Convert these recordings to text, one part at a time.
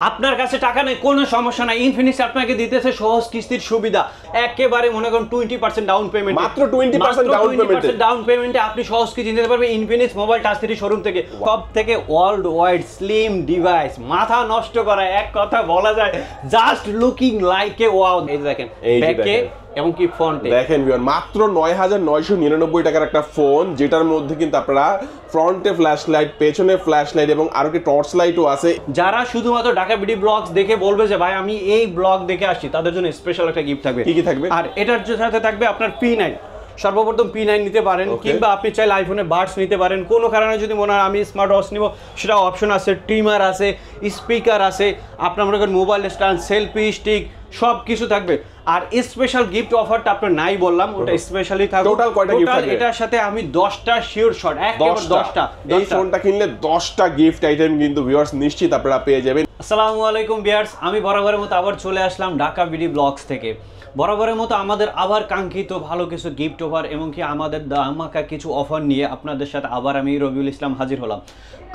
আপনার কাছে টাকা নেই কোনো সমস্যা নাই, ইনফিনিক্স আপনাকে দিতেছে সহজ কিস্তির সুবিধা। একেবারে মনে করেন 20% ডাউন পেমেন্ট, মাত্র 20% ডাউন পেমেন্টে আপনি সহজ কিস্তি নিতে পারবেন ইনফিনিক্স মোবাইল টাচ 3 শোরুম থেকে। সব থেকে ওয়ার্ল্ড ওয়াইড স্লিম ডিভাইস, মাথা নষ্ট করা এক কথা বলা যায়, just looking like a wow. এই দেখেন ব্যাকে এবং কি ফ্রন্টে দেখেন ভিউয়ার, মাত্র 9999 টাকার একটা ফোন, যেটার মধ্যে কিন্তু আপনারা ফ্রন্টে ফ্ল্যাশ লাইট, পেছনে ফ্ল্যাশ লাইট এবং আরো কি টর্চ লাইটও আছে। যারা শুধুমাত্র ঢাকা বিডি ব্লগস দেখে বলবে যে ভাই আমি এই ব্লগ দেখে আসছি, তাদের জন্য স্পেশাল একটা গিফট থাকবে। কি কি থাকবে? আর এটার সাথে থাকবে আপনার P9, সর্বপ্রথম P9 নিতে পারেন, কিংবা আপনি চাইলে আইফোনে বাডস নিতে পারেন। কোনো কারণে যদি মনে হয় আমি স্মার্ট ওয়াচ নিব, সেটা অপশন আছে, ট্রিমার আছে, স্পিকার আছে, আপনার মনে করেন মোবাইল স্ট্যান্ড, সেলফি স্টিক, সব কিছু থাকবে। আর স্পেশাল গিফট অফারটা আপনার নাই বললাম, ওটা স্পেশালি থাকবে। টোটাল কয়টা গিফট থাকবে? এটার সাথে আমি 10টা শিওর শট, একেবারে 10টা। এই ফোনটা কিনলে 10টা গিফট আইটেম কিন্তু ভিউয়ার্স নিশ্চিত আপনারা পেয়ে যাবেন। আসসালামু আলাইকুম ভিউয়ার্স, আমি বরাবরের মতো আবার চলে আসলাম ঢাকা বিডি ব্লগস থেকে। বরাবরের মতো আমাদের আবার কাঙ্ক্ষিত ভালো কিছু গিফট অফার এবং কি আমাদের ধামাকা কিছু অফার নিয়ে আপনাদের সাথে আবার আমি রবিউল ইসলাম হাজির হলাম।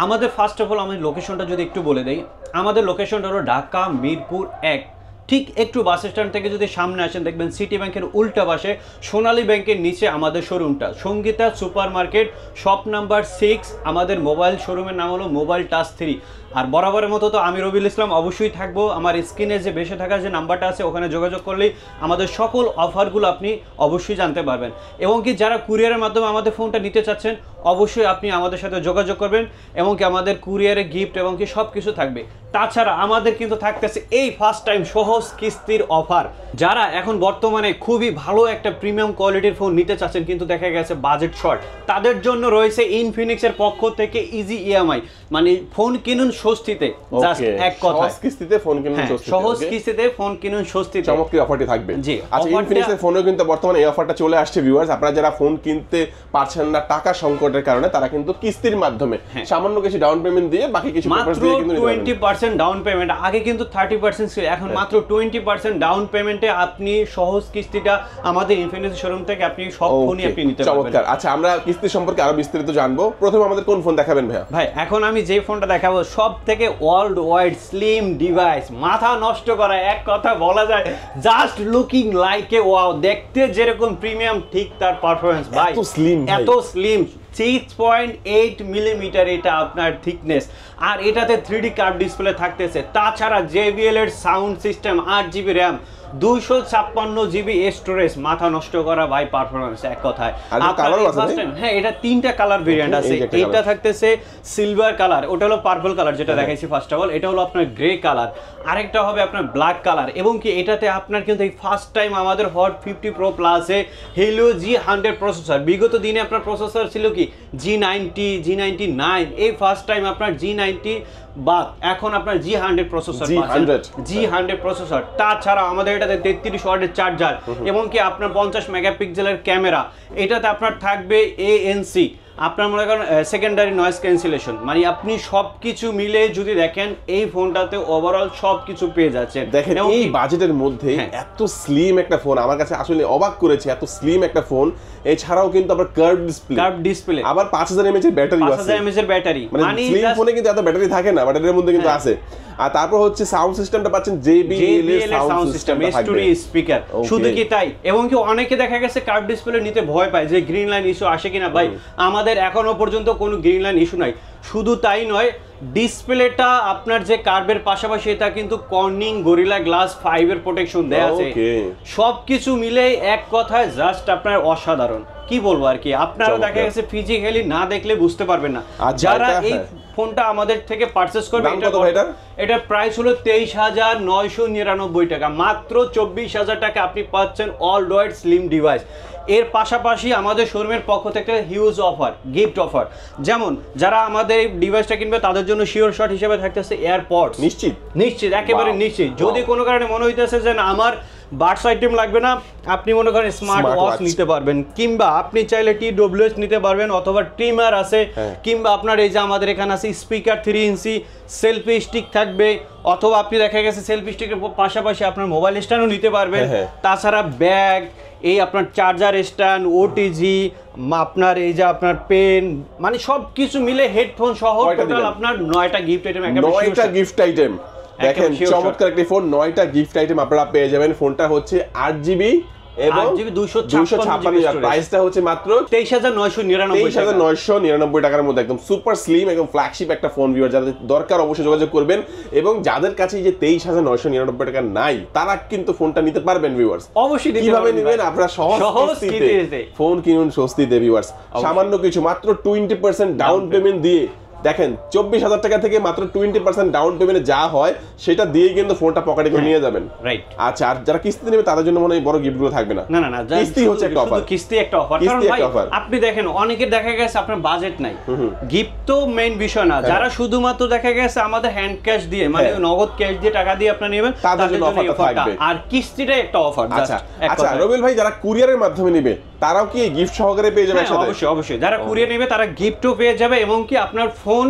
আমাদের ফার্স্ট অফ অল আমি লোকেশনটা যদি একটু বলে দেই, আমাদের লোকেশনটা হলো ঢাকা মিরপুর 1। ঠিক একটু বাস স্ট্যান্ড থেকে যদি সামনে আসেন, দেখবেন সিটি ব্যাংকের উল্টা পাশে সোনালী ব্যাংকের নিচে আমাদের শোরুমটা, Sangeeta super market, shop number 6। আমাদের মোবাইল শোরুমের নাম হলো মোবাইল টাচ 3। আর বরাবরের মতো তো আমি রবিউল ইসলাম অবশ্যই থাকবো। আমার স্ক্রিনে যে বেশি থাকা যে নাম্বারটা আছে, ওখানে যোগাযোগ করলেই আমাদের সকল অফারগুলো আপনি অবশ্যই জানতে পারবেন। এবং কি যারা কুরিয়ারের মাধ্যমে আমাদের ফোনটা নিতে চাচ্ছেন, অবশ্যই আপনি আমাদের সাথে যোগাযোগ করবেন, এবং কি আমাদের কুরিয়ারে গিফট এবং কি সব কিছু থাকবে। তাছাড়া আমাদের কিন্তু থাকতেছে এই ফার্স্ট টাইম সহজ কিস্তির অফার। যারা এখন বর্তমানে খুবই ভালো একটা প্রিমিয়াম কোয়ালিটির ফোন নিতে চাচ্ছেন কিন্তু দেখা গেছে বাজেট শর্ট, তাদের জন্য রয়েছে ইনফিনিক্সের পক্ষ থেকে ইজি ইএমআই, মানে ফোন কিনুন স্বস্তিতে, জাস্ট এক কথা, সহজ কিস্তিতে ফোন কিনুন স্বস্তিতে, সহজ কিস্তিতে ফোন কিনুন স্বস্তিতে। চমৎকার অফারটি থাকবে। জি, আচ্ছা, ইনফিনিক্সের ফোনও কিন্তু বর্তমানে এই অফারটা চলে আসছে ভিউয়ার্স। আপনারা যারা ফোন কিনতে পারছেন না টাকা সংকটের কারণে, তারা কিন্তু কিস্তির মাধ্যমে সামান্য কিছু ডাউন পেমেন্ট দিয়ে বাকি কিছু পেপারস দিয়ে কিন্তু 20% ডাউন পেমেন্ট, আগে কিন্তু 30% ছিল, এখন মাত্র 20% ডাউন পেমেন্টে আপনি সহজ কিস্তিটা আমাদের ইনফিনিক্স শোরুম থেকে আপনি সব ফোনই আপনি নিতে পারবেন। চমৎকার। আচ্ছা, আমরা কিস্তি সম্পর্কে আরো বিস্তারিত জানবো। প্রথমে আমাদের কোন ফোন দেখাবেন ভাইয়া? ভাই এখন আমি যে ফোনটা দেখাবো সব থেকে ওয়ার্ল্ড ওয়াইড স্লিম ডিভাইস, মাথা নষ্ট করা এক কথা বলা যায়, just looking like a wow. দেখতে যেরকম প্রিমিয়াম, ঠিক তার পারফরম্যান্স ভাই এত স্লিম, এত স্লিম। 6.8 মিলিমিটার এটা আপনার থিকনেস, আর এটাতে 3D কার্ভ ডিসপ্লে থাকতেছে। তাছাড়া JBL এর sound system, 8GB RAM, 256GB storage, মাথা নষ্ট করা ভাই পারফরম্যান্স এক কথায়। হ্যাঁ, এটা 3টা কালার ভেরিয়েন্ট আছে। এটা থাকতেছে সিলভার কালার, ওটা হলো পার্পল কালার যেটা দেখাইছি ফার্স্ট অফ অল, এটা হলো আপনার গ্রে কালার, আরেকটা হবে আপনার ব্ল্যাক কালার। এবং কি এটাতে আপনার কিন্তু এই ফার্স্ট টাইম আমাদের হট 50 Pro প্লাসে Helio G100 প্রসেসর। বিগত দিনে আপনার প্রসেসর ছিল কি G90, G99, এই ফার্স্ট টাইম আপনার G90 বা এখন আপনার G100 প্রসেসর, G100 প্রসেসর। তাছাড়া আমাদের এটাতে 33 ওয়াটের চার্জার এবং কি আপনার 50 মেগাপিক্সেলের ক্যামেরা। এটাতে আপনার থাকবে ANC, আপনার মনে করেন সেকেন্ডারি নয়েজ ক্যান্সেলেশন, মানে আপনি সবকিছু মিলে যদি দেখেন এই ফোনটাতে ওভারঅল সবকিছু পেয়ে যাচ্ছেন। দেখেন এই বাজেটের মধ্যে এত স্লিম একটা ফোন আমার কাছে আসলে অবাক করেছে। এত স্লিম একটা ফোন, এছাড়াও কিন্তু আবার কার্ভ ডিসপ্লে, আবার 5000 mAh এর ব্যাটারি আছে। 5000 mAh এর ব্যাটারি, মানে স্লিম ফোনে কিন্তু এত ব্যাটারি থাকে না, ব্যাটারির মধ্যে কিন্তু আছে। আর তারপর হচ্ছে সাউন্ড সিস্টেমটা পাচ্ছেন JBL এর সাউন্ড সিস্টেম, স্টুডিও স্পিকার। শুধু কি তাই, এবং কি অনেকে দেখা গেছে কার্ভ ডিসপ্লে নিতে ভয় পায় যে গ্রিন লাইন ইস্যু আসে কিনা। ভাই আমাদের এখনো পর্যন্ত কোনো গ্রিন লাইন ইস্যু নাই। শুধু তাই নয়, ডিসপ্লেটা আপনার যে কার্ভের পাশাপাশি এটা কিন্তু কর্নিং গরিলা গ্লাস 5 এর প্রোটেকশন দেয়া আছে। সবকিছু মিলে এক কথায় জাস্ট আপনার অসাধারণ, কি বলবো আর কি। আপনারা দেখা গেছে ফিজিক্যালি না দেখলে বুঝতে পারবেন না। যারা এই ফোনটা আমাদের থেকে পারচেজ করবে, এটা প্রাইস হলো 23,999 টাকা, মাত্র 24,000 টাকা আপনি পাচ্ছেন অল ওয়াইড স্লিম ডিভাইস। এর পাশাপাশি আমাদের শোরুমের পক্ষ থেকে হিউজ অফার, গিফট অফার, যেমন যারা আমাদের এই ডিভাইসটা কিনবে তাদের জন্য শিওর শট হিসেবে থাকতেছে এয়ারপডস। নিশ্চিত একেবারে নিশ্চিত। যদি কোনো কারণে মনে হইতেছে যে না আমার বাডস আইটেম লাগবে না, আপনি মনে করেন স্মার্ট ওয়াচ নিতে পারবেন, কিংবা আপনি চাইলে TWS নিতে পারবেন, অথবা ট্রিমার আছে, কিংবা আপনার এই যে আমাদের এখানে আছে স্পিকার 3 ইঞ্চি, সেলফি স্টিক থাকবে, অথবা আপনি দেখা গেছে সেলফি স্টিকের পাশাপাশি আপনার মোবাইল স্ট্যান্ডও নিতে পারবেন। তাছাড়া ব্যাগ, এই আপনার চার্জার স্ট্যান্ড, OTG, আপনার এই যে আপনার পেন, মানে সব কিছু মিলে হেডফোন সহ টোটাল আপনার 9টা গিফট আইটেম। 9টা গিফট আইটেম দেখেন চমৎকার একটি ফোন, 9টা গিফট আইটেম আপনারা পেয়ে যাবেন। ফোনটা হচ্ছে 8GB এবং 256 প্রাইসটা হচ্ছে মাত্র 23999 টাকার মধ্যে, একদম সুপার স্লিম এবং ফ্ল্যাগশিপ একটা ফোন। ভিউয়ার যাদের দরকার অবশ্যই যোগাযোগ করবেন, এবং যাদের কাছে যে 23999 টাকা নাই তারা কিন্তু ফোনটা নিতে পারবেন ভিউয়ার্স। অবশ্যই কিভাবে নেবেন আপনারা? সহজে ফোন কিনুন স্বস্তিতে ভিউয়ার্স। সামান্য কিছু মাত্র 20% ডাউন পেমেন্ট দিয়ে, দেখেন 24,000 টাকা থেকে মাত্র 20% ডাউন পেমেন্টে যা হয় সেটা দিয়ে কিন্তু ফোনটা পকেটে করে নিয়ে যাবেন। রাইট। আচ্ছা, আর যারা কিস্তি নেবে তাদের জন্য মনে হয় বড় গিফটগুলো থাকবে না। না না না, কিস্তি হচ্ছে একটা অফার, কিস্তি একটা অফার। কারণ ভাই আপনি দেখেন অনেকের দেখা গেছে আপনার বাজেট নাই, গিফট তো মেইন বিষয় না, যারা শুধুমাত্র দেখা গেছে আমাদের হ্যান্ড ক্যাশ দিয়ে মানে নগদ ক্যাশ দিয়ে টাকা দিয়ে আপনি নেবেন তাদের জন্য অফারটা থাকবে, আর কিস্তিটাই একটা অফার। আচ্ছা আচ্ছা রবিল ভাই, যারা কুরিয়ারের মাধ্যমে নেবে তারাও কি গিফট সহকারে পেয়ে যাবে একসাথে? অবশ্যই অবশ্যই, যারা কুরিয়ার নেবে তারা গিফটও পেয়ে যাবে, এবং কি আপনার ফোন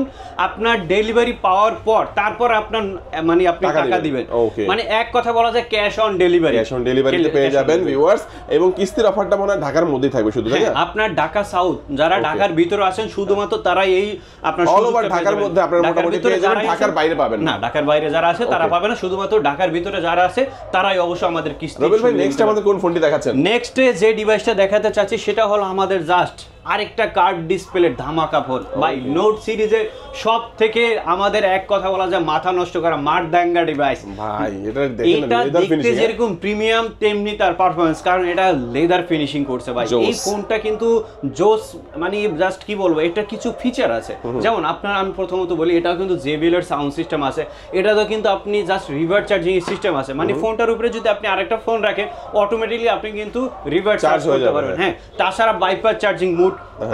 আপনার ডেলিভারি পাওয়ার পর তারপর আপনার মানে আপনি টাকা দিবেন। মানে এক কথা বলা যায় cash on delivery, cash on ডেলিভারিতে পেয়ে যাবেন ভিউয়ার্স। এবং কিস্তির অফারটা মনে হয় ঢাকার মধ্যেই থাকবে শুধু, তাই না? আপনার ঢাকা সাউথ যারা ঢাকার ভিতরে আছেন শুধুমাত্র তারাই এই আপনার অল ওভার ঢাকার মধ্যে আপনারা মোটামুটি পেয়ে যাবেন, ঢাকার বাইরে পাবেন না। ঢাকার বাইরে যারা আছে তারা পাবে না, শুধুমাত্র ঢাকার ভিতরে যারা আছে তারাই অবশ্যই আমাদের কিস্তি। রবিল ভাই নেক্সট আমাদের কোন ফোনটি দেখাচ্ছেন? নেক্সট যে ডিভাইসটা দেখাতে চাচ্ছি সেটা হলো আমাদের জাস্ট আরেকটা কার্ভ ডিসপ্লে ধামাকা ফোন ভাই। নোট সিরিজের সব থেকে আমাদের এক কথা বলা যায় মাথা নষ্ট করা মারদাঙ্গা ডিভাইস ভাই। এটা দেখতে যেরকম প্রিমিয়াম তেমনি তার পারফরম্যান্স, কারণ এটা লেদার ফিনিশিং করছে ভাই। এই ফোনটা কিন্তু জোস, মানে জাস্ট কি বলবো, এটা কিছু ফিচার আছে। যেমন আপনার আমি প্রথমত বলি এটাও কিন্তু JBL এর সাউন্ড সিস্টেম আছে, এটাতেও কিন্তু আপনি জাস্ট রিভার্স চার্জিং সিস্টেম আছে, মানে ফোনটার উপরে যদি আপনি আরেকটা ফোন রাখেন অটোমেটিক্যালি আপনি কিন্তু রিভার্স চার্জ করতে পারবেন। হ্যাঁ, তাছাড়া বাইপাস চার্জিং মোড,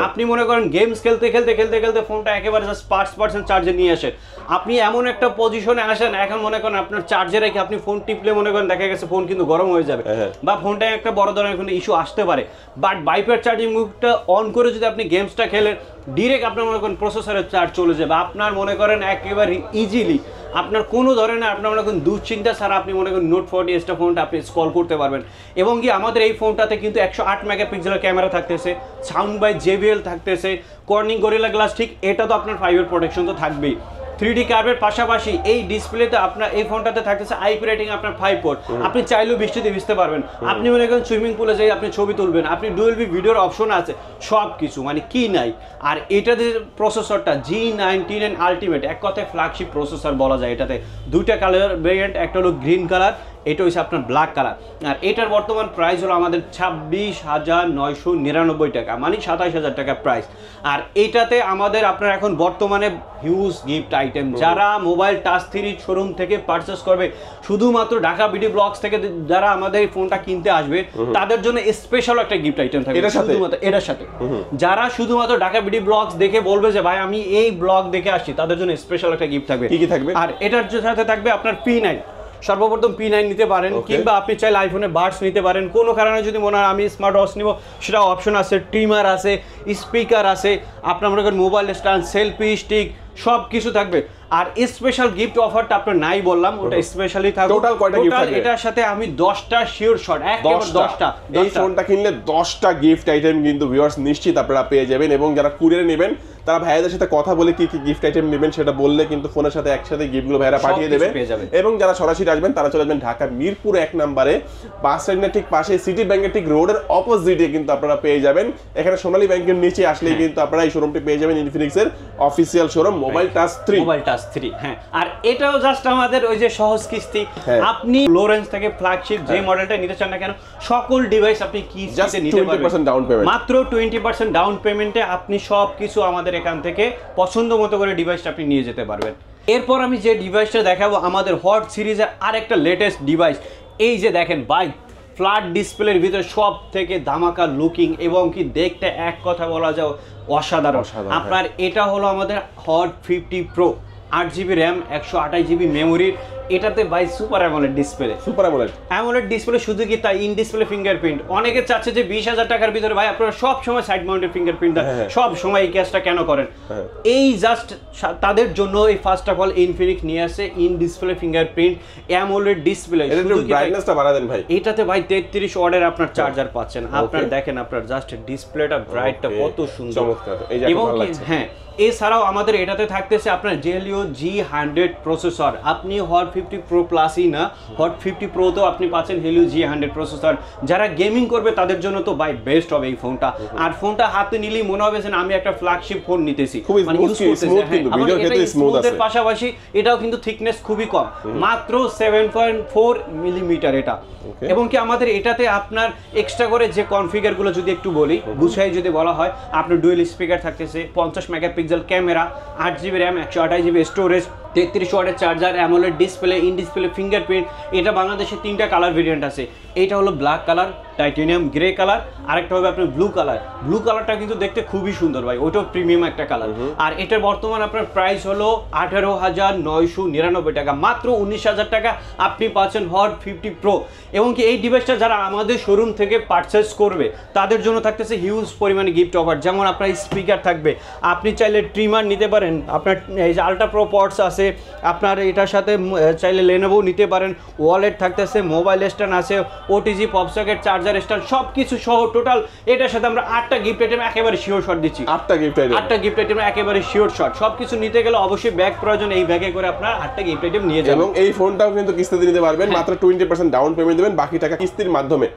আপনি মনে করেন গেমস খেলতে খেলতে খেলতে খেলতে ফোনটা একেবারে জাস্ট 5% চার্জে নিয়ে আসেন, আপনি এমন একটা পজিশনে আসেন এখন মনে করেন আপনার চার্জে রেখে আপনি ফোন টিপলে মনে করেন দেখা গেছে ফোন কিন্তু গরম হয়ে যাবে, বা ফোনটা একটা বড় ধরনের কোনো ইস্যু আসতে পারে। বাট বাইপাস চার্জিং মোডটা অন করে যদি আপনি গেমসটা খেলেন ডিরেক্ট আপনার মনে করেন প্রসেসরের চার্জ চলে যাবে, আপনার মনে করেন একেবারে ইজিলি আপনার কোনো ধরনের আপনার মনে করেন দুশ্চিন্তা ছাড়া আপনি মনে করেন নোট 40 ফোনটা আপনি স্ক্রল করতে পারবেন। এবং কি আমাদের এই ফোনটাতে কিন্তু 108 মেগাপিক্সেলের ক্যামেরা থাকতেছে, সাউন্ড বাই JBL থাকতেছে, কর্নিং গরিলা গ্লাস, ঠিক এটা তো আপনার 5 এর প্রোটেকশন তো থাকবেই। 3D কার্ভের পাশাপাশি এই ডিসপ্লেতে আপনার এই ফোনটাতে থাকতেছে আইপি রেটিং আপনার 5 পোর্ট, আপনি চাইলেও বৃষ্টিতে ভিজতে পারবেন, আপনি মনে করেন সুইমিং পুলে যাই আপনি ছবি তুলবেন, আপনি ডুয়েল ভি ভিডিওর অপশন আছে, সব কিছু মানে কি নাই। আর এটাতে প্রসেসরটা G99 আলটিমেট, এক কথায় ফ্ল্যাগশিপ প্রসেসর বলা যায়। এটাতে দুইটা কালার ভেরিয়েন্ট, একটা হলো গ্রিন কালার, এটা হচ্ছে আপনার ব্ল্যাক কালার। আর এটার বর্তমান প্রাইস হলো আমাদের 26,999 টাকা, মানে 27,000 টাকা প্রাইস। আর এটাতে আমাদের আপনার এখন বর্তমানে হিউজ গিফট আইটেম, যারা মোবাইল টাচ 3 শোরুম থেকে পারচেস করবে, শুধুমাত্র ঢাকা বিডি ব্লগস থেকে যারা আমাদের এই ফোনটা কিনতে আসবে তাদের জন্য স্পেশাল একটা গিফট আইটেম থাকবে শুধুমাত্র এটার সাথে। যারা শুধুমাত্র ঢাকা বিডি ব্লগস দেখে বলবে যে ভাই আমি এই ব্লগ দেখে আসছি, তাদের জন্য স্পেশাল একটা গিফট থাকবে। কি থাকবে? আর এটার সাথে থাকবে আপনার P9, সর্বপ্রথম P9 নিতে পারেন, কিংবা আপনি চাইলে আইফোনে বাডস নিতে পারেন। কোনো কারণে যদি মনে হয় আমি স্মার্ট ওয়াচ নিব, সেটা অপশন আছে, ট্রিমার আছে, স্পিকার আছে, আপনার মনে করেন মোবাইল স্ট্যান্ড, সেলফি স্টিক, সব কিছু থাকবে। আর স্পেশাল গিফট অফারটা আপনার নাই বললাম, ওটা স্পেশালি থাকবে। টোটাল কয়টা গিফট থাকবে? এটার সাথে আমি 10টা শিওর শট, একদম 10টা। এই ফোনটা কিনলে 10টা গিফট আইটেম কিন্তু ভিউয়ার্স নিশ্চিত আপনারা পেয়ে যাবেন। এবং যারা কুরিয়ারে নেবেন তারা ভাইয়াদের সাথে কথা বলে কি কি গিফট আইটেম নেবেন সেটা বললে কিন্তু ফোনের সাথে একসাথে গিফটগুলো ভাইয়ারা পাঠিয়ে দেবে। এবং যারা সরাসরি আসবেন তারা চলে আসবেন ঢাকা মিরপুর 1 নম্বরে, বাস স্ট্যান্ডের ঠিক পাশে, সিটি ব্যাংকের ঠিক রোডের অপোজিটে কিন্তু আপনারা পেয়ে যাবেন। এখানে সোনালী ব্যাংকের নিচে আসলেই কিন্তু আপনারা এই শোরুমটি পেয়ে যাবেন, ইনফিনিক্সের অফিসিয়াল শোরুম মোবাইল টাচ 3। হ্যাঁ, আর এটাও জাস্ট আমাদের ওই যে সহজ কিস্তি। আপনি লো রেঞ্জ থেকে ফ্ল্যাগশিপ যে মডেলটা নিতে চান না কেন, সকল ডিভাইস আপনি কিস্তিতে নিতে পারবেন। মাত্র 20% ডাউন পেমেন্টে আপনি সব কিছু আমাদের এখান থেকে পছন্দ মতো করে ডিভাইসটা আপনি নিয়ে যেতে পারবেন। এরপর আমি যে ডিভাইসটা দেখাবো আমাদের হট সিরিজের আরেকটা লেটেস্ট ডিভাইস। এই যে দেখেন ভাই, ফ্ল্যাট ডিসপ্লের ভিতরে সব থেকে ধামাকা লুকিং, এবং কি দেখতে এক কথা বলা যায় অসাধারণ। আপনার এটা হলো আমাদের hot 50 pro, 8GB RAM, 128GB মেমোরির। এটাতে ভাই super AMOLED display, AMOLED display. শুধু কি তাই, ইন ডিসপ্লে ফিঙ্গারপ্রিন্ট। অনেকে চাচ্ছে যে 20,000 টাকার ভিতরে ভাই আপনারা সব সময় সাইড মাউন্টেড ফিঙ্গারপ্রিন্ট দেন, সব সময় এই কাজটা কেন করেন? এই জাস্ট তাদের জন্য এই ফার্স্ট অফ অল ইনফিনিক্স নিয়ে আসে in display fingerprint AMOLED display. ব্রাইটনেসটা বাড়া দেন ভাই। এটাতে ভাই 33 ওয়াটের আপনার চার্জার পাচ্ছেন। আপনার দেখেন আপনার জাস্ট ডিসপ্লেটা ব্রাইটটা কত সুন্দর, চমৎকার। এবং হ্যাঁ এছাড়াও আমাদের এটাতে থাকতেছে আপনার Helio G100 প্রসেসর। আপনি হট 50 প্রো প্লাসই না, হট 50 প্রোতেও আপনি পাচ্ছেন Helio G100 প্রসেসর। যারা গেমিং করবে তাদের জন্য তো ভাই বেস্ট হবে এই ফোনটা। আর ফোনটা হাতে নিলেই মনে হবে যে আমি একটা ফ্ল্যাগশিপ ফোন নিতেছি, মানে ইউজ করতেছি। স্মুথের পাশাপাশি এটাও কিন্তু থিকনেস খুবই কম, মাত্র 7.4 মিলিমিটার এটা। এবং কি আমাদের এটাতে আপনার এক্সট্রা করে যে কনফিগার গুলো যদি একটু বলি, গুছাই যদি বলা হয়, আপনার ডুয়েল স্পিকার থাকতেছে, 50 megapixel camera, 8GB RAM, 128GB storage, 33 ওয়াটের charger, AMOLED display, in display fingerprint. এটা বাংলাদেশে 3টা কালার ভেরিয়েন্ট আছে। এটা হলো black colour, titanium grey colour, আরেকটা হবে আপনার ব্লু কালার। ব্লু কালারটা কিন্তু দেখতে খুবই সুন্দর ভাই, ওইটাও প্রিমিয়াম একটা কালার। আর এটার বর্তমান আপনার প্রাইস হলো 18,999 টাকা, মাত্র 19,000 টাকা আপনি পাচ্ছেন হট 50 প্রো। এবং কি এই ডিভাইসটা যারা আমাদের শোরুম থেকে পারচেস করবে তাদের জন্য থাকতেছে হিউজ পরিমাণে গিফট অফার। যেমন আপনার স্পিকার থাকবে, আপনি চাইলে ট্রিমার নিতে পারেন, আপনার এই যে আলট্রা প্রো পডস আছে, আপনার এটার সাথে চাইলে লেনোভো নিতে পারেন, ওয়ালেট থাকতেছে, মোবাইল স্ট্যান্ড আছে, OTG pop socket, charger stand, সব কিছু সহ টোটাল এটার সাথে আমরা 8টা গিফট আইটেম একেবারে শিওর শট দিচ্ছি। 8টা গিফট আইটেম একেবারে শিওর শট। সবকিছু নিতে গেলে অবশ্যই ব্যাগ প্রয়োজন, এই ব্যাগে করে আপনার 8টা গিফট আইটেম নিয়ে যাবেন। এবং এই ফোনটাও কিন্তু কিস্তিতে নিতে পারবেন, মাত্র 20% ডাউন পেমেন্ট দিবেন, বাকি টাকা কিস্তির মাধ্যমে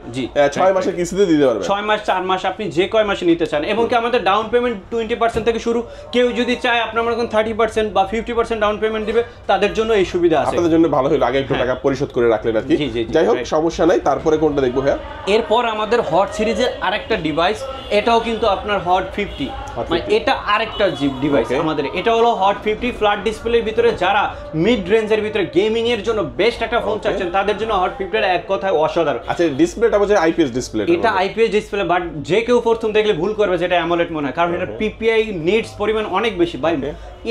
6 মাসের কিস্তিতে দিতে পারবেন। 6 মাস 4 মাস আপনি যে কয় মাসে নিতে চান। এবং কি আমাদের ডাউন পেমেন্ট 20% থেকে শুরু। কেউ যদি চায় আপনার মনে করেন 30% বা 50% ডাউন পেমেন্ট দিবে, তাদের জন্য এই সুবিধা আছে। আপনাদের জন্য ভালো হলো, আগে একটু টাকা পরিশোধ করে রাখলেন আর কি। যাই হোক, সমস্যা নাই। তারপরে কোনটা দেখবো ভাইয়া? এরপর আমাদের হট সিরিজের আরেকটা ডিভাইস, এটাও কিন্তু আপনার হট 50, মানে এটা আরেকটা ডিভাইস আমাদের। এটা হলো হট 50 ফ্ল্যাট ডিসপ্লের ভিতরে, যারা মিড রেঞ্জের ভিতরে গেমিং এর জন্য বেস্ট একটা ফোন চাচ্ছেন তাদের জন্য হট 50 এর এক কথায় অসাধারণ। আচ্ছা, ডিসপ্লেটা বলছে আইপিএস ডিসপ্লে। এটা আইপিএস ডিসপ্লে, বাট যে কেউ প্রথম দেখলে ভুল করবে যেটা অ্যামোলেড মনে হয়, কারণ এটা পিপিআই নিটস পরিমাণ অনেক বেশি ভাই।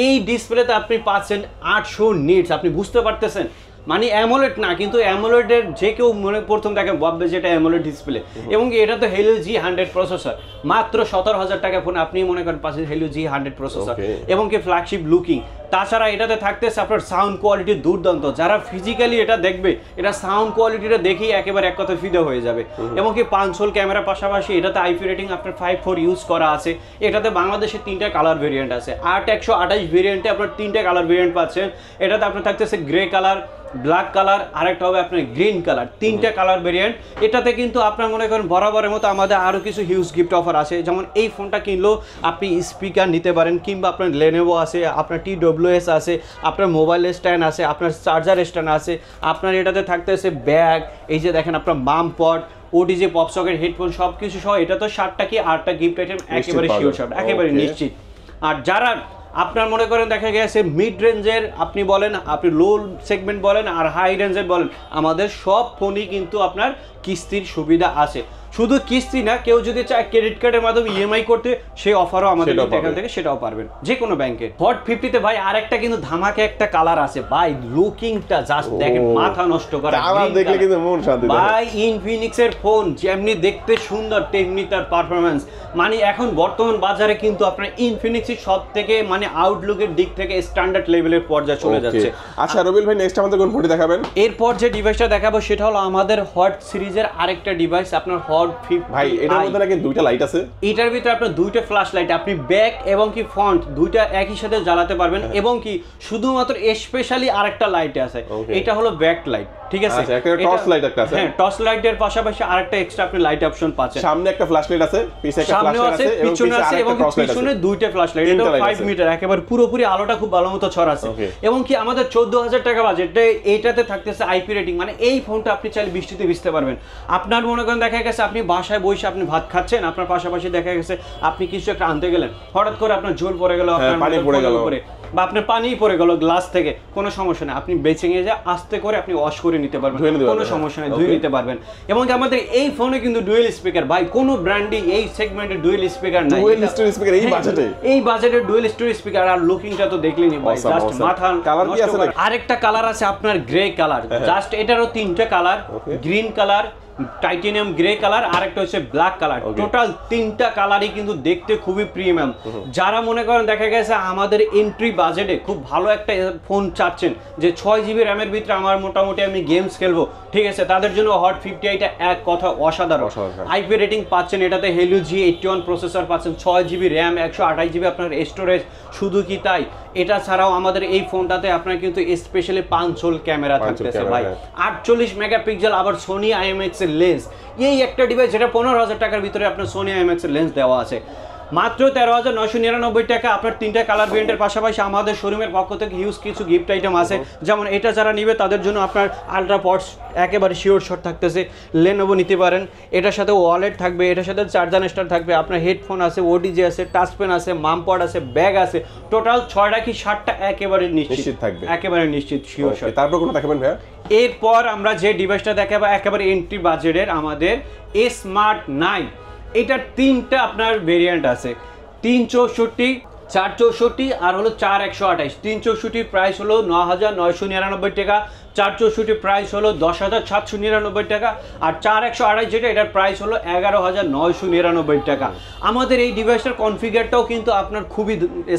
এই ডিসপ্লেতে আপনি পাচ্ছেন 800 নিটস, আপনি বুঝতে পারতেছেন? মানে অ্যামোলেড না, কিন্তু অ্যামোলেডের যে কেউ মনে প্রথম দেখে ভাববে যেটা অ্যামোলেড ডিসপ্লে। এবং এটা তো Helio G100 প্রসেসর, মাত্র 17,000 টাকা ফোন আপনি মনে করেন পাচ্ছেন Helio G100 প্রসেসর এবং কি ফ্ল্যাগশিপ লুকিং। তাছাড়া এটাতে থাকতেছে আপনার সাউন্ড কোয়ালিটি দুর্দান্ত। যারা ফিজিক্যালি এটা দেখবে, এটা সাউন্ড কোয়ালিটিটা দেখেই একেবারে এক কথা ফিদা হয়ে যাবে। এবং কি 5 হোল ক্যামেরার পাশাপাশি এটাতে আইপি রেটিং আপনার 5.4 ইউজ করা আছে। এটাতে বাংলাদেশে 3টা কালার ভেরিয়েন্ট আছে। 8/128 ভেরিয়েন্টে আপনার 3টা কালার ভেরিয়েন্ট পাচ্ছেন। এটাতে আপনার থাকতেছে গ্রে কালার, ব্ল্যাক কালার, আরেকটা হবে আপনার গ্রিন কালার, 3টা কালার ভেরিয়েন্ট। এটাতে কিন্তু আপনার মনে করেন বরাবরের মতো আমাদের আরও কিছু হিউজ গিফট অফার আছে। যেমন এই ফোনটা কিনলেও আপনি স্পিকার নিতে পারেন, কিংবা আপনার লেনোভো আছে, আপনার TWS আছে, আপনার মোবাইল স্ট্যান্ড আছে, আপনার চার্জার স্ট্যান্ড আছে, আপনার এটাতে থাকতেছে ব্যাগ, এই যে দেখেন আপনার মাম পড, ওটিজি পপ সকেট, হেডফোন, সব কিছু সহ এটা তো 7টা কি 8টা গিফট আইটেম একেবারে শিওর শট, একেবারে নিশ্চিত। আর যারা আপনার মনে করেন দেখা গেছে মিড রেঞ্জের আপনি বলেন, আপনি লো সেগমেন্ট বলেন আর হাই রেঞ্জের বলেন, আমাদের সব ফোনই কিন্তু আপনার কিস্তির সুবিধা আছে। শুধু কিস্তি না, কেউ যদি চায় ক্রেডিট কার্ডের মাধ্যমে ইএমআই করতে, সেই অফারও আমাদের এখান থেকে সেটাও পারবেন, যে কোনো ব্যাংকে। হট 50 তে ভাই আরেকটা কিন্তু ধামাকে একটা কালার আছে ভাই, লুকিংটা জাস্ট দেখেন, মাথা নষ্ট করা দেখলে কিন্তু মন শান্তি ভাই। ইনফিনিক্স এর ফোন যেমনি দেখতে সুন্দর তেমনি তার পারফরম্যান্স। মানে এখন বর্তমান বাজারে কিন্তু আপনার ইনফিনিক্সই সবথেকে মানে আউটলুকের দিক থেকে স্ট্যান্ডার্ড লেভেলের পর্যায়ে চলে যাচ্ছে। আচ্ছা রবিল ভাই, নেক্সট আমাদের কোন ফোনটি দেখাবেন? এরপর যে ডিভাইসটা দেখাবো সেটা হলো আমাদের হট সিরিজের আরেকটা ডিভাইস, আপনার হট 50। ভাই এটার মধ্যে নাকি 2টা লাইট আছে। এটার ভিতরে আপনার 2টা ফ্ল্যাশ লাইট, আপনি ব্যাক এবং কি ফ্রন্ট 2টা একই সাথে জ্বালাতে পারবেন। এবং কি শুধুমাত্র স্পেশালি আরেকটা লাইট আছে, এটা হলো ব্যাক লাইট, ঠিক আছে? আচ্ছা, একটা টর্চ লাইট একটা আছে। হ্যাঁ, টর্চ লাইটের পাশাপাশি আরেকটা এক্সট্রা আপনি লাইট অপশন পাচ্ছেন। সামনে একটা ফ্ল্যাশ লাইট আছে, পিছে একটা ফ্ল্যাশ লাইট আছে, পিছনে আছে, এবং পিছনে 2টা ফ্ল্যাশ লাইট। এটা 5 মিটার, একেবারে পুরোপুরি আলোটা খুব ভালোমতো ছড়াচ্ছে। এবং কি আমাদের 14,000 টাকা বাজেটে এইটাতে থাকতেছে আইপি রেটিং, মানে এই ফোনটা আপনি চাইলে বৃষ্টিতে ভিজতে পারবেন। আপনার মনে করেন দেখা গেছে আপনি বাসায় বসে আপনি ভাত খাচ্ছেন, আপনার পাশাপাশি দেখা গেছে আপনি কিছু একটা আনতে গেলেন, হঠাৎ করে আপনার জল পড়ে গেল, আপনার পানি পড়ে গেল, বা আপনার পানি পড়ে গেল গ্লাস থেকে, কোনো সমস্যা নেই, আপনি বেঁচে নিয়ে যা আস্তে করে আপনি ওয়াশ করে নিতে পারবেন, কোনো সমস্যা নেই, ধুয়ে নিতে পারবেন। এবং আমাদের এই ফোনে কিন্তু ডুয়েল স্পিকার ভাই, কোনো ব্র্যান্ডই এই সেগমেন্টে ডুয়েল স্পিকার নাই। ডুয়েল স্টোরি স্পিকার এই বাজেটে, এই বাজেটে ডুয়েল স্টোরি স্পিকার। আর লুকিংটা তো দেখলেনই ভাই, জাস্ট মাথা কালার কি আছে? আরেকটা কালার আছে আপনার গ্রে কালার, জাস্ট এটারও 3টা colour, green colour, titanium grey colour, আর একটা হচ্ছে ব্ল্যাক কালার। টোটাল তিনটা কালারই কিন্তু দেখতে খুবই প্রিমিয়াম। যারা মনে করেন দেখা গেছে আমাদের এন্ট্রি বাজেটে খুব ভালো একটা ফোন চাচ্ছেন, যে 6GB র্যামের ভিতরে আমার মোটামুটি আমি গেমস খেলবো, ঠিক আছে, তাদের জন্য হট 50 এটা এক কথা অসাধারণ। আইপি রেটিং পাচ্ছেন, এটাতে Helio G81 প্রসেসর পাচ্ছেন, 6GB র্যাম, 128GB আপনার স্টোরেজ। শুধু কি তাই, এটা ছাড়াও আমাদের এই ফোনটাতে আপনার কিন্তু স্পেশালি 5 হোল ক্যামেরা থাকতেছে ভাই, 48 মেগাপিক্সেল, আবার সোনি IMX এর লেন্স। এই একটা ডিভাইস যেটা 15,000 টাকার ভিতরে আপনার সোনি IMX এর লেন্স দেওয়া আছে, মাত্র 13,999 টাকা। আপনার তিনটা কালার ভেরিয়েন্টের পাশাপাশি আমাদের শোরুমের পক্ষ থেকে হিউজ কিছু গিফট আইটেম আছে, যেমন এটা যারা নিবে তাদের জন্য আপনার আলট্রা পডস একেবারে শিওর শট থাকতেছে, Lenovo নিতে পারেন। এটার সাথে ওয়ালেট থাকবে, এটার সাথে চার্জার স্টার থাকবে, আপনার হেডফোন আছে, OTG আছে, টাচ পেন আছে, মাম পড আছে, ব্যাগ আছে, টোটাল 6টা কি 7টা একেবারে নিশ্চিত থাকবে, একেবারে নিশ্চিত শিওর শট। তারপর কোনটা দেখাবেন ভাইয়া? এরপর আমরা যে ডিভাইসটা দেখাবো একেবারে এন্ট্রি বাজেটের, আমাদের স্মার্ট 9। এটার তিনটা আপনার ভেরিয়েন্ট আছে, 364, 464 আর হলো 4128। 364 প্রাইস হলো 9,999 টাকা, 464 প্রাইস হলো 10,799 টাকা, আর 4128 যেটা এটার প্রাইস হলো 11,999 টাকা। আমাদের এই ডিভাইসের কনফিগারটাও কিন্তু আপনার খুবই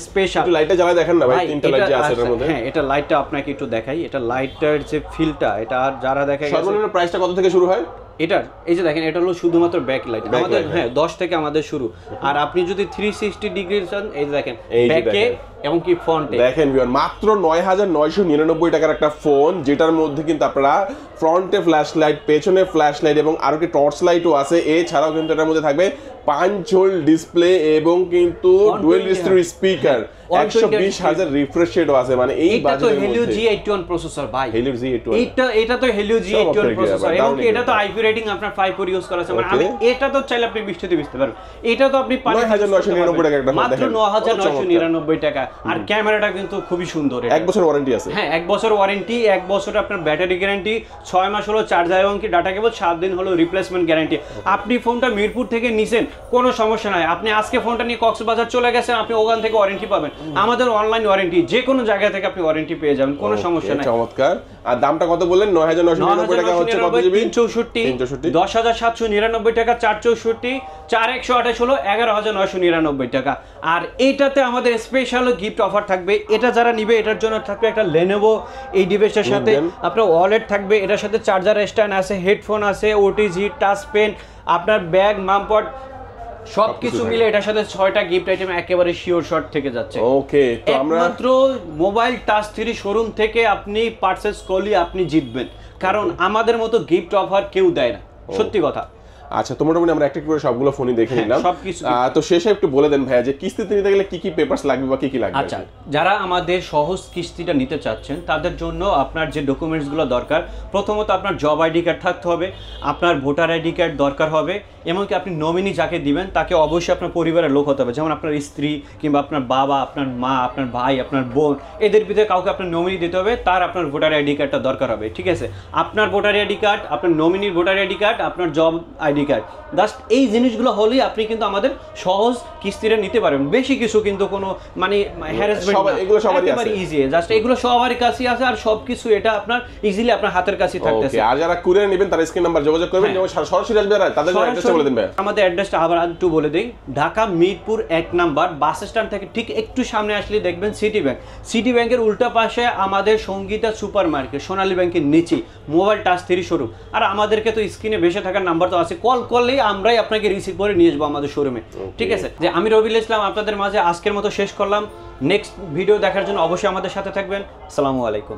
স্পেশাল। লাইটটা জ্বালায় দেখেন না ভাই, তিনটা লাইট যে আছে এর মধ্যে। হ্যাঁ, এটা লাইটটা আপনাকে একটু দেখাই, এটা লাইটটার যে ফিলটা, এটা যারা দেখে সর্বনিম্ন প্রাইসটা কত থেকে শুরু হয় এটার? এই যে দেখেন, এটা হলো শুধুমাত্র ব্যাক লাইট আমাদের, হ্যাঁ 10 থেকে আমাদের শুরু। আর আপনি যদি 360 ডিগ্রি চান, এই যে দেখেন ব্যাকে এবং কি ফ্রন্টে দেখেন ভিউয়ার, মাত্র 9,999 টাকার একটা ফোন, যেটার মধ্যে কিন্তু আপনারা ফ্রন্টে ফ্ল্যাশ লাইট, পেছনে ফ্ল্যাশ লাইট এবং আরো কি টর্চ লাইটও আছে। এছাড়াও কিন্তু এটার মধ্যে থাকবে 5 হোল ডিসপ্লে এবং কিন্তু ডুয়াল স্পিকার, 120,000 রিফ্রেশ রেটও আছে। মানে এই বাজেটের মধ্যে Helio G81 প্রসেসর ভাই, Helio G81 এটা তো Helio G81 প্রসেসর, এবং এটা তো আইপি রেটিং আপনার 5 ইউজ করা আছে। মানে আমি এটা তো চাইলে আপনি বৃষ্টিতে ভিজতে পারবেন। এটা তো আপনি 9,999 টাকা একটা, মাত্র 9,999 টাকা। আর ক্যামেরাটা কিন্তু খুবই সুন্দর, 1 বছর ওয়ারেন্টি আছে। হ্যাঁ, 1 বছর ওয়ারেন্টি, 1 বছর আপনার ব্যাটারি গ্যারান্টি, 6 মাস হলো চার্জার এবং কি ডাটা কেবল, 7 দিন হলো রিপ্লেসমেন্ট গ্যারান্টি। আপনি ফোনটা মিরপুর থেকে নিছেন, কোনো সমস্যা নাই। আপনি আজকে ফোনটা নিয়ে কক্সবাজার চলে গেছেন, আপনি ওখান থেকে ওয়ারেন্টি পাবেন। আমাদের অনলাইন ওয়ারেন্টি, যে কোনো জায়গা থেকে আপনি ওয়ারেন্টি পেয়ে যাবেন, কোনো সমস্যা নাই। চমৎকার। আর দামটা কত বললেন? 9,999 টাকা হচ্ছে কত জিবি? 364, 10,799 টাকা, 464, 4128 হলো 11,999 টাকা। আর এইটাতে আমাদের স্পেশাল গিফট অফার থাকবে। এটা যারা নিবে এটার জন্য থাকবে একটা Lenovo এই ডিভাইসের সাথে আপনার ওয়ালেট থাকবে, এটার সাথে চার্জার স্ট্যান্ড আছে, হেডফোন আছে, OTG, টাচ পেন, আপনার ব্যাগ, মামপড, সবকিছু মিলে এটার সাথে 6টা গিফট আইটেম একেবারে শিওর শট থেকে যাচ্ছে। ওকে, তো আমরা মাত্র মোবাইল টাচ 3 শোরুম থেকে আপনি পারচেজ করলে আপনি জিতবেন, কারণ আমাদের মতো গিফট অফার কেউ দেয় না, সত্যি কথা। আচ্ছা, তো মোটামুটি আমরা একটা করে সবগুলো ফোনই দেখে নিলাম। তো শেষে একটু বলে দেন ভাইয়া যে কিস্তিতে নিতে গেলে কি কি পেপারস লাগবে বা কি কি লাগবে? আচ্ছা, যারা আমাদের সহজ কিস্তিটা নিতে চাচ্ছেন তাদের জন্য আপনার যে ডকুমেন্টসগুলো দরকার, প্রথমত আপনার জব আইডি কার্ড থাকতে হবে, আপনার ভোটার আইডি কার্ড দরকার হবে, এমনকি আপনি নমিনি যাকে দিবেন তাকে অবশ্যই আপনার পরিবারের লোক হতে হবে, যেমন আপনার স্ত্রী কিংবা আপনার বাবা, আপনার মা, আপনার ভাই, আপনার বোন, এদের ভিতরে কাউকে আপনার নমিনি দিতে হবে, তার আপনার ভোটার আইডি কার্ডটা দরকার হবে, ঠিক আছে? আপনার ভোটার আইডি কার্ড, আপনার নমিনির ভোটার আইডি কার্ড, আপনার জব আইডি কার্ড, জাস্ট এই জিনিসগুলো হলেই আপনি কিন্তু আমাদের সহজ কিস্তিতে নিতে পারবেন। বেশি কিছু কিন্তু কোনো মানে হ্যারাসমেন্ট না, এগুলো সবারই আছে, ইজি, জাস্ট এগুলো সবারই কাছে আছে, আর সবকিছু এটা আপনার ইজিলি আপনার হাতের কাছে থাকতেছে। আর যারা কুরিয়ার নেবেন তারা স্ক্রিন নাম্বার যোগাযোগ করবেন, যেমন সরাসরি আসবে তাদের অ্যাড্রেসটা বলে দিন ভাই। আমাদের অ্যাড্রেসটা আবার একটু বলে দেই, Dhaka Mirpur 1 number bus stand থেকে ঠিক একটু সামনে আসলে দেখবেন সিটি ব্যাংক। সিটি ব্যাংকের উল্টা পাশে আমাদের সঙ্গীতা সুপার মার্কেট, সোনালী ব্যাংকের নিচে মোবাইল টাচ 3 শোরুম। আর আমাদেরকে তো স্ক্রিনে ভেসে থাকার নাম্বার তো আছে, কল করলেই আমরাই আপনাকে রিসিভ করে নিয়ে আসবো আমাদের শোরুমে, ঠিক আছে? যে আমি রবিউল ইসলাম আপনাদের মাঝে আজকের মতো শেষ করলাম। নেক্সট ভিডিও দেখার জন্য অবশ্যই আমাদের সাথে থাকবেন। আসসালামু আলাইকুম।